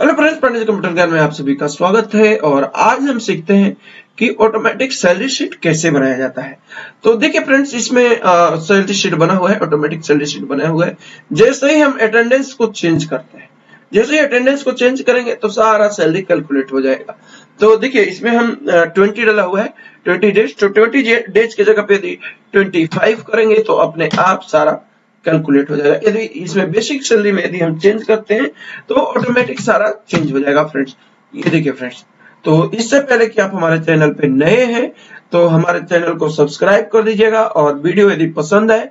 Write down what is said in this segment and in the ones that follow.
Hello friends, पंडित computer ज्ञान में आप सभी का स्वागत है। और आज हम सीखते हैं कि ऑटोमेटिक सैलरी शीट कैसे बनाया जाता है। तो देखिए फ्रेंड्स, इसमें सैलरी शीट बना हुआ है, ऑटोमेटिक सैलरी शीट बना हुआ है। जैसे ही हम अटेंडेंस को चेंज करते हैं, जैसे ही अटेंडेंस को चेंज करेंगे तो सारा सैलरी कैलकुलेट हो जाएगा। तो देखिए, इसमें हम 20 डाला हुआ है, 20 डेज। तो 20 डेज की जगह पे यदि 25 करेंगे तो अपने आप सारा कैलकुलेट हो जाएगा। यदि इसमें बेसिक सैलरी में यदि हम चेंज करते हैं तो ऑटोमेटिक सारा चेंज हो जाएगा फ्रेंड्स। ये देखिए फ्रेंड्स, तो इससे पहले कि आप हमारे चैनल पे नए हैं तो हमारे चैनल को सब्सक्राइब कर दीजिएगा, और वीडियो यदि पसंद आए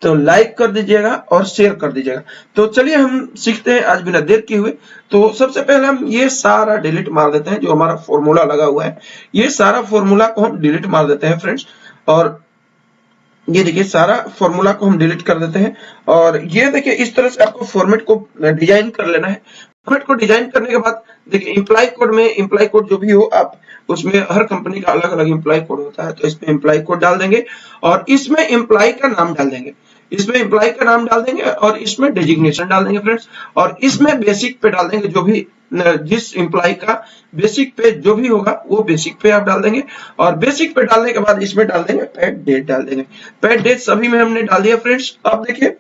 तो लाइक कर दीजिएगा और शेयर कर दीजिएगा। तो चलिए हम सीखते हैं आज बिना देर किए हुए। तो सबसे पहले हम ये सारा डिलीट मार देते हैं, जो हमारा फॉर्मूला लगा हुआ है ये सारा फॉर्मूला को हम डिलीट मार देते हैं फ्रेंड्स। और ये देखिए, सारा फॉर्मूला को हम डिलीट कर देते हैं। और ये देखिए, इस तरह से आपको फॉर्मेट को डिजाइन कर लेना है। फॉर्मेट को डिजाइन करने के बाद देखिए, एम्प्लॉय कोड में एम्प्लॉय कोड जो भी हो, आप उसमें हर कंपनी का अलग अलग एम्प्लॉय कोड होता है, तो इसमें एम्प्लॉय कोड डाल देंगे और इसमें एम्प्लॉय का नाम डाल देंगे। इसमें एम्प्लॉय का नाम डाल देंगे और इसमें डेजिग्नेशन डाल देंगे फ्रेंड्स। और इसमें बेसिक पे डाल देंगे, जो भी जिस एम्प्लॉय का बेसिक पे जो भी होगा वो बेसिक पे आप डाल देंगे। और बेसिक पे डालने के बाद इसमें डाल देंगे पेड डेट डाल देंगे। पेड डेट सभी में हमने डाल दिया फ्रेंड्स। अब देखिए,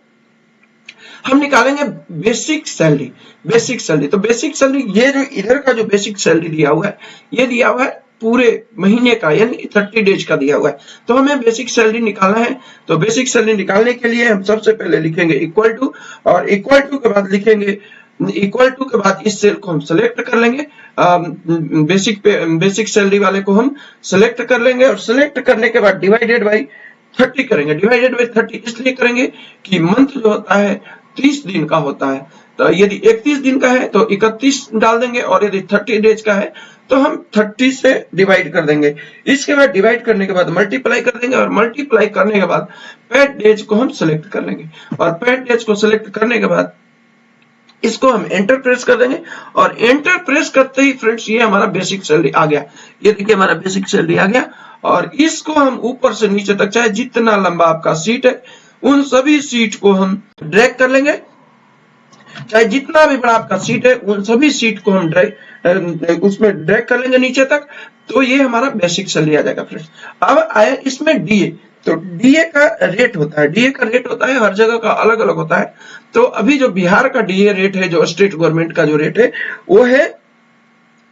हम निकालेंगे बेसिक सैलरी। बेसिक सैलरी, तो बेसिक सैलरी ये जो इधर का जो बेसिक सैलरी दिया हुआ है, ये दिया हुआ है पूरे महीने का, यानी 30 डेज का दिया हुआ है। तो हमें बेसिक सैलरी निकालना है। तो बेसिक सैलरी निकालने के लिए हम सबसे पहले लिखेंगे इक्वल टू, और इक्वल टू के बाद लिखेंगे, इक्वल टू के बाद इस सेल को हम सेलेक्ट कर लेंगे। बेसिक सैलरी वाले को हम सेलेक्ट कर लेंगे, और सेलेक्ट करने के बाद डिवाइडेड बाई 30 करेंगे। डिवाइडेड बाई 30 इसलिए करेंगे कि मंथ जो होता है 30 दिन का होता है। तो यदि 31 दिन का है तो 31 डाल देंगे, और यदि 30 डेज का है तो हम 30 से डिवाइड कर देंगे। इसके बाद डिवाइड करने के बाद मल्टीप्लाई कर देंगे, और मल्टीप्लाई करने के बाद पेड डेज को हम सेलेक्ट कर लेंगे। और पेड डेज को सेलेक्ट करने के बाद इसको हम एंटर प्रेस कर देंगे, और एंटर प्रेस करते ही फ्रेंड्स ये हमारा बेसिक सैलरी आ गया। ये देखिए, हमारा बेसिक सैलरी आ गया। और इसको हम ऊपर से नीचे तक, चाहे जितना लंबा आपका सीट है उन सभी सीट को हम ड्रैग कर लेंगे। चाहे जितना भी बड़ा आपका सीट है उन सभी सीट को हम उसमें ड्रैग कर लेंगे नीचे तक। तो ये हमारा बेसिक सैलरी आ जाएगा फ्रेंड्स। अब आया इसमें डीए। तो डीए का रेट होता है, डीए का रेट होता है, हर जगह का अलग अलग होता है। तो अभी जो बिहार का डीए रेट है, जो स्टेट गवर्नमेंट का जो रेट है, वो है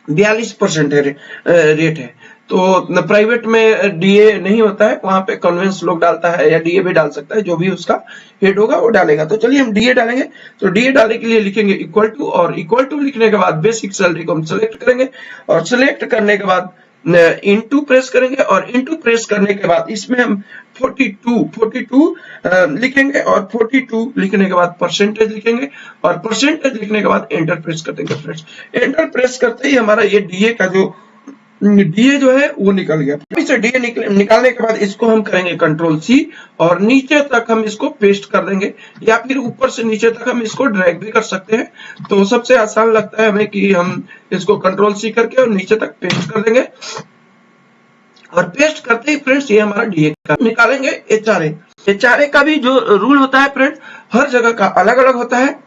42% रेट है। तो प्राइवेट में डीए नहीं होता है, वहां पे कन्वेंस लोग डालता है, या डीए भी डाल सकता है, जो भी उसका हेड होगा वो डालेगा। तो चलिए हम डीए डालेंगे। तो डीए डालने के लिए लिखेंगे इक्वल टू, और इक्वल टू लिखने के बाद बेसिक सैलरी को हम सिलेक्ट करेंगे, और सिलेक्ट करने के बाद इनटू प्रेस करेंगे, और इनटू प्रेस करने के बाद इसमें हम 42 लिखेंगे, और 42 लिखने के बाद परसेंटेज लिखेंगे, और परसेंटेज लिखने के बाद एंटर प्रेस कर देंगे फ्रेंड्स। एंटर प्रेस करते ही हमारा ये डीए का जो डीए जो है वो निकल गया। इसे डीए निकालने के बाद इसको हम करेंगे कंट्रोल सी, और नीचे तक हम इसको पेस्ट कर देंगे, या फिर ऊपर से नीचे तक हम इसको ड्रैग भी कर सकते हैं। तो सबसे आसान लगता है हमें कि हम इसको कंट्रोल सी करके और नीचे तक पेस्ट कर देंगे। और पेस्ट करते ही फ्रेंड्स ये हमारा डीए का निकालेंगे। एचआरए का भी जो रूल होता है फ्रेंड्स, हर जगह का अलग अलग होता है,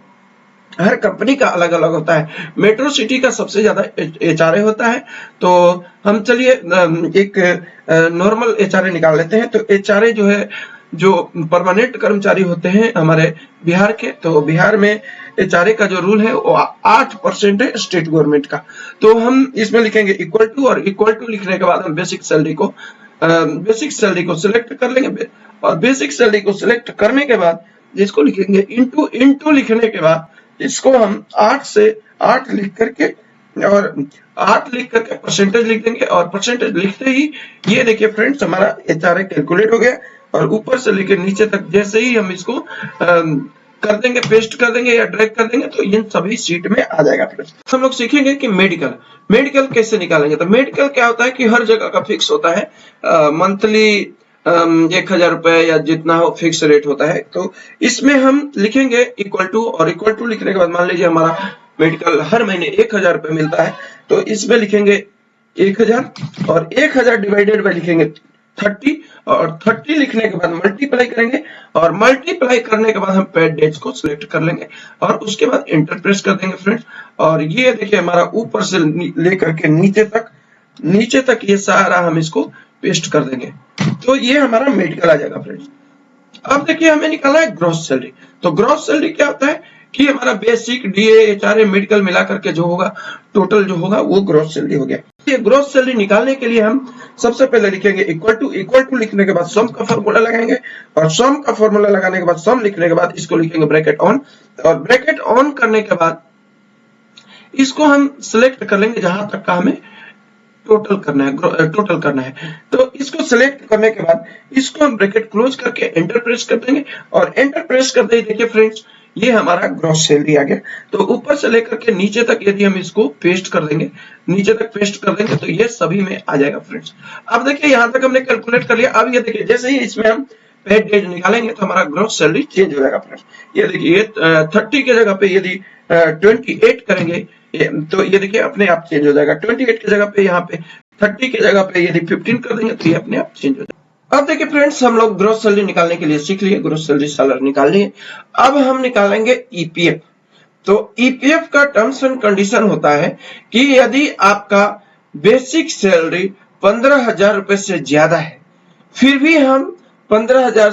हर कंपनी का अलग अलग होता है। मेट्रो सिटी का सबसे ज्यादा एचआरए होता है। तो हम चलिए एक नॉर्मल एचआरए निकाल लेते हैं। तो एचआरए जो है, जो परमानेंट कर्मचारी होते हैं हमारे बिहार के, तो बिहार में एचआरए का जो रूल है वो 8% है स्टेट गवर्नमेंट का। तो हम इसमें लिखेंगे इक्वल टू, और इक्वल टू लिखने के बाद हम बेसिक सैलरी को सिलेक्ट कर लेंगे, और बेसिक सैलरी को सिलेक्ट करने के बाद इसको लिखेंगे इनटू। इनटू लिखने के बाद इसको हम 8 लिख करके, और 8 लिख करके परसेंटेज लिख देंगे, और परसेंटेज लिखते ही ये देखिए फ्रेंड्स हमारा एचआरए कैलकुलेट हो गया। और ऊपर से लेकर नीचे तक जैसे ही हम इसको कर देंगे, पेस्ट कर देंगे या ड्रैग कर देंगे, तो इन सभी सीट में आ जाएगा फ्रेंड्स। हम लोग सीखेंगे कि मेडिकल कैसे निकालेंगे। तो मेडिकल क्या होता है कि हर जगह का फिक्स होता है, मंथली 1000 रुपए या जितना हो फिक्स रेट होता है। तो इसमें हम लिखेंगे इक्वल टू, और इक्वल टू लिखने के बाद मान लीजिए हमारा मेडिकल हर महीने 1000 रुपए मिलता है, तो इसमें लिखेंगे 1000, और 1000 डिवाइडेड बाय लिखेंगे 30 और 30 लिखने के बाद मल्टीप्लाई करेंगे और मल्टीप्लाई करने के बाद हम पेड डेज को सिलेक्ट कर लेंगे और उसके बाद एंटर प्रेस कर देंगे फ्रेंड्स। और ये देखिए हमारा ऊपर से लेकर के नीचे तक ये सारा हम इसको पेस्ट कर देंगे, तो ये हमारा मेडिकल आ जाएगा फ्रेंड्स। अब देखिए हमें निकालना है ग्रॉस सैलरी। तो ग्रॉस सैलरी क्या होता है कि हमारा बेसिक डीए एचआरए मेडिकल मिला करके जो होगा टोटल जो होगा वो ग्रॉस सैलरी हो गया। ये ग्रॉस सैलरी निकालने के लिए हम सबसे पहले लिखेंगे इक्वल टू लिखने के बाद सम का फॉर्मूला लगाएंगे और सम का फॉर्मूला लगाने के बाद सम लिखने के बाद इसको लिखेंगे ब्रैकेट ऑन और ब्रैकेट ऑन करने के बाद इसको हम सिलेक्ट कर लेंगे जहां तक का हमें टोटल करना है। तो इसको सिलेक्ट करने के बाद इसको हम ब्रैकेट क्लोज करके एंटर प्रेस कर देंगे और एंटर प्रेस करते ही देखिए फ्रेंड्स ये हमारा ग्रॉस सैलरी आ गया। तो ऊपर से लेकर के नीचे तक यदि हम इसको पेस्ट कर देंगे, नीचे तक पेस्ट कर देंगे तो ये सभी में आ जाएगा फ्रेंड्स। अब देखिए यहां तक हमने कैलकुलेट कर लिया। अब ये देखिए जैसे ही इसमें हम पेड डेज निकालेंगे तो हमारा ग्रॉस सैलरी चेंज हो जाएगा फ्रेंड्स। ये देखिए 30 के जगह पे यदि 28 करेंगे तो ये देखिए अपने आप चेंज हो जाएगा। 28 की जगह पे यहाँ पे 30 की जगह पे यदि 15 कर देंगे तो ये अपने आप चेंज हो जाएगा। अब देखिए फ्रेंड्स हम लोग ग्रॉस सैलरी निकालने के लिए सीख लिए, ग्रॉस सैलरी सालाना निकाल लिए। अब हम निकालेंगे ईपीएफ। तो ईपीएफ का टर्म्स एंड कंडीशन होता है कि यदि आपका बेसिक सैलरी 15,000 रुपए से ज्यादा है फिर भी हम 15,000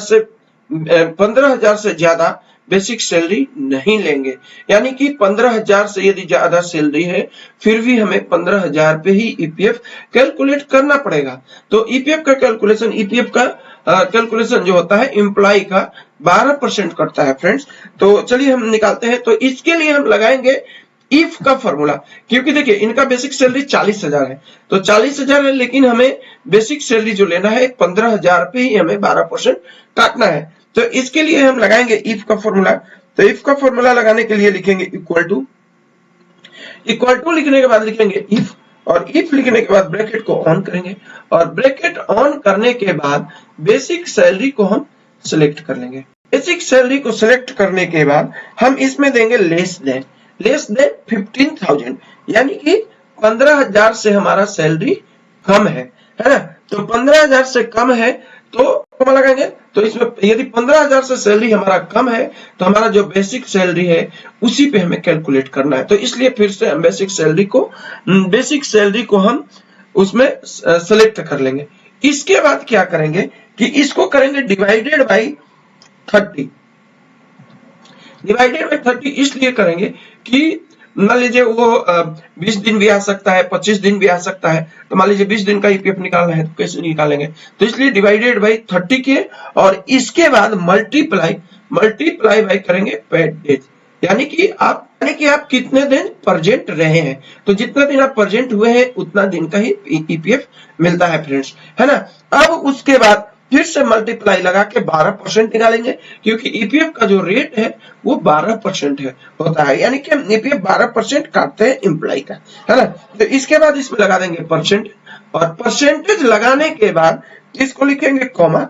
से ज्यादा बेसिक सैलरी नहीं लेंगे, यानी कि 15,000 से यदि ज्यादा सैलरी है फिर भी हमें 15,000 पे ही ईपीएफ कैलकुलेट करना पड़ेगा। तो ईपीएफ का कैलकुलेशन जो होता है एम्प्लॉय का 12% कटता है फ्रेंड्स। तो चलिए हम निकालते हैं। तो इसके लिए हम लगाएंगे इफ का फॉर्मूला, क्योंकि देखिए इनका बेसिक सैलरी 40,000 है तो 40,000 है, लेकिन हमें बेसिक सैलरी जो लेना है 15,000 पे ही हमें 12% काटना है। तो इसके लिए हम लगाएंगे इफ का फॉर्मूला। तो इफ का फॉर्मूला लगाने के लिए लिखेंगे इक्वल टू लिखने के बाद लिखेंगे इफ और इफ लिखने के बाद ब्रैकेट को ऑन करेंगे और ब्रैकेट ऑन करने के बाद बेसिक सैलरी को हम सिलेक्ट कर लेंगे। बेसिक सैलरी को सिलेक्ट करने के बाद हम इसमें देंगे लेस देन 15,000, यानी कि 15,000 से हमारा सैलरी कम है ना। तो 15,000 से कम है तो कम लगाएंगे। तो इसमें यदि 15,000 से सैलरी हमारा कम है तो हमारा जो बेसिक सैलरी है उसी पे हमें कैलकुलेट करना है। तो इसलिए फिर से हम बेसिक सैलरी को हम उसमें सेलेक्ट कर लेंगे। इसके बाद क्या करेंगे कि इसको करेंगे डिवाइडेड बाई 30। डिवाइडेड बाई 30 इसलिए करेंगे कि मान लीजिए वो 20 दिन भी आ सकता है, 25 दिन भी आ सकता है। तो मान लीजिए 20 दिन का ईपीएफ निकालना है तो कैसे निकालेंगे, तो इसलिए डिवाइडेड बाई 30 किए और इसके बाद मल्टीप्लाई बाई करेंगे पेड डेज, यानी कि आप कितने दिन प्रेजेंट रहे हैं। तो जितना दिन आप प्रेजेंट हुए हैं उतना दिन का ही ईपीएफ मिलता है फ्रेंड्स, है ना। अब उसके बाद फिर से मल्टीप्लाई लगा के 12% निकालेंगे, क्योंकि ईपीएफ का जो रेट है वो 12% होता है, यानी कि हम ईपीएफ 12% काटते हैं एम्प्लॉय का, है ना। तो इसके बाद इसमें लगा देंगे परसेंट और परसेंटेज लगाने के बाद इसको लिखेंगे कॉमा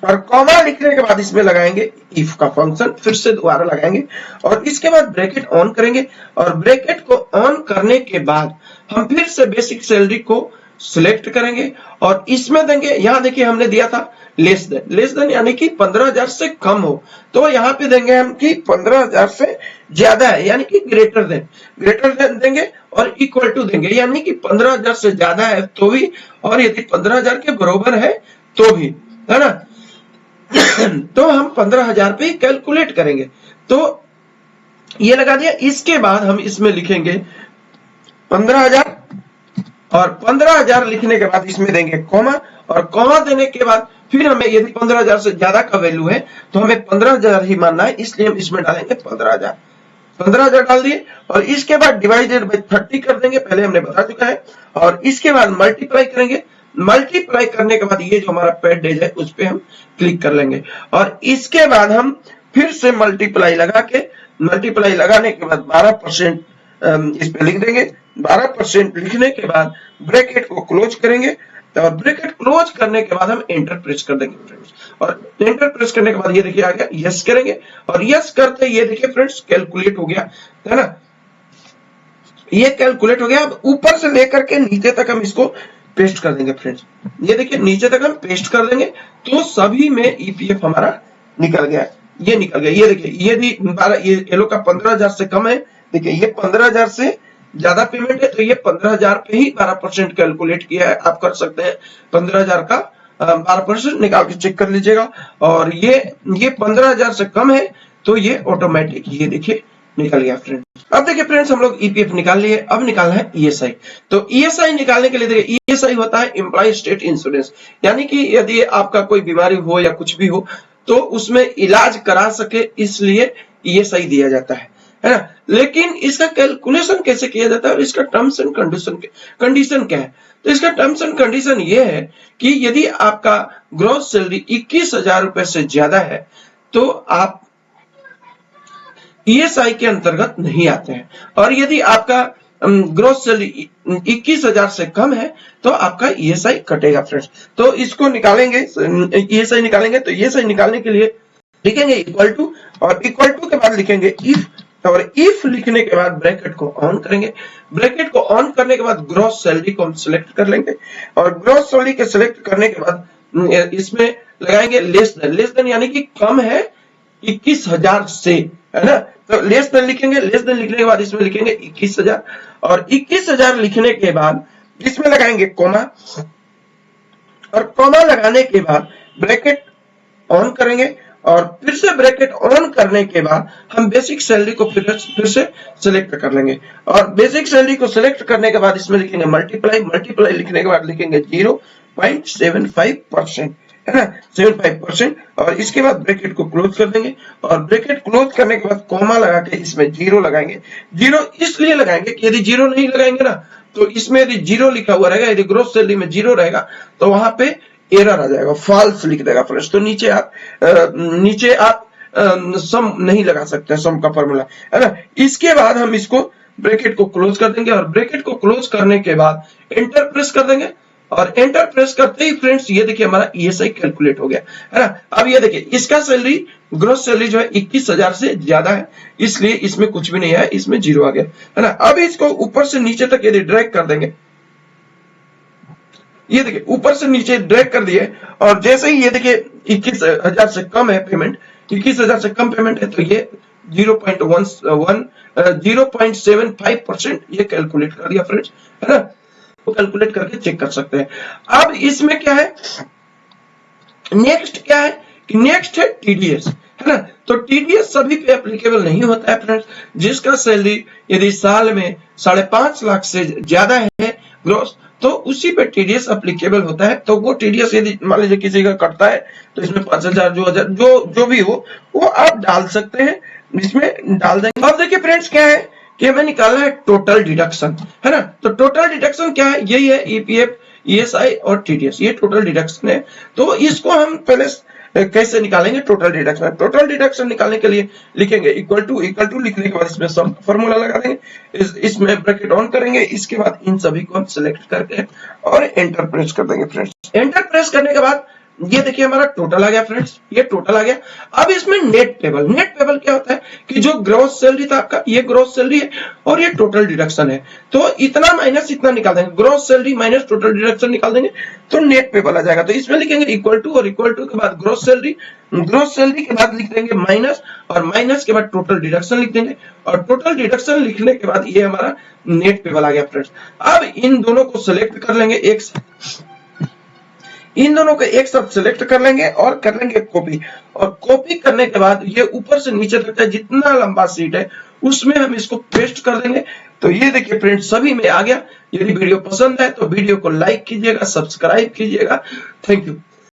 और कॉमा लिखने के बाद इसमें लगाएंगे इफ का फंक्शन, फिर से दोबारा लगाएंगे और इसके बाद ब्रैकेट ऑन करेंगे और ब्रैकेट को ऑन करने के बाद हम फिर से बेसिक सैलरी को सिलेक्ट करेंगे और इसमें देंगे, यहां देखिए हमने दिया था लेस देन यानी कि 15,000 से कम हो, तो यहाँ पे देंगे हम कि 15,000 से ज्यादा है, यानी कि ग्रेटर देन देंगे और इक्वल टू देंगे, यानी कि 15,000 से ज्यादा है तो भी और यदि 15,000 के बराबर है तो भी, है ना। तो हम 15,000 पे कैलकुलेट करेंगे। तो ये लगा दिया। इसके बाद हम इसमें लिखेंगे 15,000 और 15,000 लिखने के बाद इसमें देंगे कॉमा और कॉमा देने के बाद फिर हमें यदि 15,000 से ज्यादा का वैल्यू है तो हमें 15,000 ही मानना है, इसलिए हम इसमें डालेंगे 15,000 डाल दिए और इसके बाद डिवाइडेड बाय 30 कर देंगे, पहले हमने बता चुका है। और इसके बाद मल्टीप्लाई करेंगे, मल्टीप्लाई करने के बाद ये जो हमारा पेड डेज है उस पे हम क्लिक कर लेंगे और इसके बाद हम फिर से मल्टीप्लाई लगाने के बाद 12% इस पे लिख देंगे। 12% लिखने के बाद ब्रैकेट को क्लोज करेंगे और ब्रैकेट क्लोज करने के बाद हम एंटर प्रेस कर देंगे फ्रेंड्स और एंटर प्रेस करने के बाद ये देखिए आ गया, यस करेंगे और यस करते ये देखिए फ्रेंड्स कैलकुलेट हो गया, है ना। ये कैलकुलेट हो गया। अब ऊपर से लेकर के नीचे तक हम इसको पेस्ट कर देंगे फ्रेंड्स। ये देखिए नीचे तक हम पेस्ट कर देंगे तो सभी में ईपीएफ हमारा निकल गया, ये निकल गया। ये देखिए यदि ये लोग का 15,000 से कम है, देखिए ये 15,000 से ज्यादा पेमेंट है तो ये 15,000 पे ही 12% कैलकुलेट किया है। आप कर सकते हैं 15,000 का 12% निकाल के चेक कर लीजिएगा। और ये 15,000 से कम है तो ये ऑटोमेटिक ये देखिए निकल गया फ्रेंड्स। अब देखिए फ्रेंड्स हम लोग ईपीएफ निकाल लिए, अब निकालना है ईएसआई। तो ईएसआई निकालने के लिए देखिए ईएसआई होता है एम्प्लॉय स्टेट इंश्योरेंस, यानी कि यदि आपका कोई बीमारी हो या कुछ भी हो तो उसमें इलाज करा सके इसलिए ईएसआई दिया जाता है ना। लेकिन इसका कैलकुलेशन कैसे किया जाता है और इसका टर्म्स एंड कंडीशन क्या है? तो इसका टर्म्स एंड कंडीशन ये है कि यदि आपका ग्रॉस सैलरी 21,000 रुपए से ज्यादा है तो आप ईएसआई के अंतर्गत नहीं आते हैं, और यदि आपका ग्रॉस सैलरी 21,000 से कम है तो आपका ईएसआई कटेगा फ्रेंड्स। तो इसको निकालेंगे, ईएसआई निकालेंगे तो ईएसआई निकालने के लिए लिखेंगे इक्वल टू, और इक्वल टू के बाद लिखेंगे इफ, और इफ लिखने के बाद ब्रैकेट को ऑन करेंगे। ब्रैकेट को ऑन करने के बाद ग्रॉस सैलरी को हम सिलेक्ट कर लेंगे, और ग्रॉस सैलरी के सिलेक्ट करने के बाद इसमें लगाएंगे लेस देन यानी कि कम है 21,000 से, है ना। तो लेस देन लिखेंगे, लेस देन लिखने के बाद इसमें लिखेंगे 21,000, और 21,000 लिखने के बाद इसमें लगाएंगे कोमा, और कोमा लगाने के बाद ब्रैकेट ऑन करेंगे, और फिर से ब्रैकेट ऑन करने के बाद हम बेसिक सैलरी को फिर से सिलेक्ट कर लेंगे, और बेसिक सैलरी को सिलेक्ट करने के बाद इसमें लिखेंगे मल्टीप्लाई लिखने के बाद लिखेंगे 0.75%, है ना, 75%, और इसके बाद ब्रैकेट को क्लोज कर देंगे, और ब्रैकेट क्लोज करने के बाद कोमा लगा के इसमें 0 लगाएंगे। 0 इसलिए लगाएंगे कि यदि 0 नहीं लगाएंगे ना तो इसमें यदि 0 लिखा हुआ रहेगा, यदि ग्रॉस सैलरी में 0 रहेगा तो वहां पे एरर आ जाएगा, फॉल्स लिख देगा फ्रेंड्स। तो नीचे आप सम नहीं लगा सकते, सम का फॉर्मूला, है ना। इसके बाद हम इसको ब्रैकेट को क्लोज कर देंगे, और ब्रैकेट को क्लोज करने के बाद एंटर प्रेस कर देंगे, और एंटर प्रेस करते ही फ्रेंड्स ये देखिए हमारा ईएसआई कैलकुलेट हो गया, है ना। अब ये देखिए इसका सैलरी, ग्रॉस सैलरी जो है 21,000 से ज्यादा है, इसलिए इसमें कुछ भी नहीं है, इसमें 0 आ गया, है ना। अब इसको ऊपर से नीचे तक यदि ड्रैग कर देंगे, ये देखिए ऊपर से नीचे ड्रैग कर दिए, और जैसे ही ये देखिए 21,000 से कम है पेमेंट, 21,000 से कम पेमेंट है तो ये 0.75% ये कैलकुलेट कर दिया फ्रेंड्स, है ना। तो कैलकुलेट करके चेक कर सकते हैं। अब इसमें क्या है, नेक्स्ट क्या है कि नेक्स्ट है टीडीएस, है ना। तो टीडीएस सभी पे एप्लीकेबल नहीं होता है फ्रेंड्स। जिसका सैलरी यदि साल में 5.5 लाख से ज्यादा है ग्रॉस, तो उसी पे टीडीएस एप्लीकेबल होता है। तो वो टीडीएस यदि मान लीजिए किसी का कटता है तो इसमें 5,000 जो भी हो वो आप डाल सकते हैं, इसमें डाल देंगे। अब देखिए फ्रेंड्स क्या है कि हमें निकालना है टोटल डिडक्शन, है ना। तो टोटल डिडक्शन क्या है, यही है ईपीएफ, ईएसआई और टीडीएस, ये टोटल डिडक्शन है। तो इसको हम पहले कैसे निकालेंगे टोटल डिडक्शन? टोटल डिडक्शन निकालने के लिए लिखेंगे इक्वल टू लिखने के बाद इसमें सम फॉर्मूला लगा देंगे, इसमें ब्रैकेट ऑन करेंगे, इसके बाद इन सभी को हम सिलेक्ट करके और एंटर प्रेस कर देंगे फ्रेंड्स। एंटर प्रेस करने के बाद ये देखिए हमारा टोटल आ गया फ्रेंड्स, ये टोटल आ गया। अब इसमें नेट टेबल क्या होता है कि जो ग्रॉस सैलरी था आपका, ये ग्रॉस सैलरी है और ये टोटल डिडक्शन है, तो इतना माइनस इतना निकाल देंगे, gross salary minus total deduction निकाल देंगे तो नेट टेबल आ जाएगा। तो इसमें लिखेंगे इक्वल टू, और इक्वल टू के बाद ग्रॉस सैलरी के बाद लिख देंगे माइनस, और माइनस के बाद टोटल डिडक्शन लिख देंगे, और टोटल डिडक्शन लिखने के बाद ये हमारा नेट टेबल आ गया फ्रेंड्स। अब इन दोनों को सिलेक्ट कर लेंगे, इन दोनों को एक साथ सिलेक्ट कर लेंगे और कर लेंगे कॉपी, और कॉपी करने के बाद ये ऊपर से नीचे तक का जितना लंबा सीट है उसमें हम इसको पेस्ट कर देंगे। तो ये देखिए फ्रेंड्स सभी में आ गया। यदि वीडियो पसंद है तो वीडियो को लाइक कीजिएगा, सब्सक्राइब कीजिएगा। Thank you.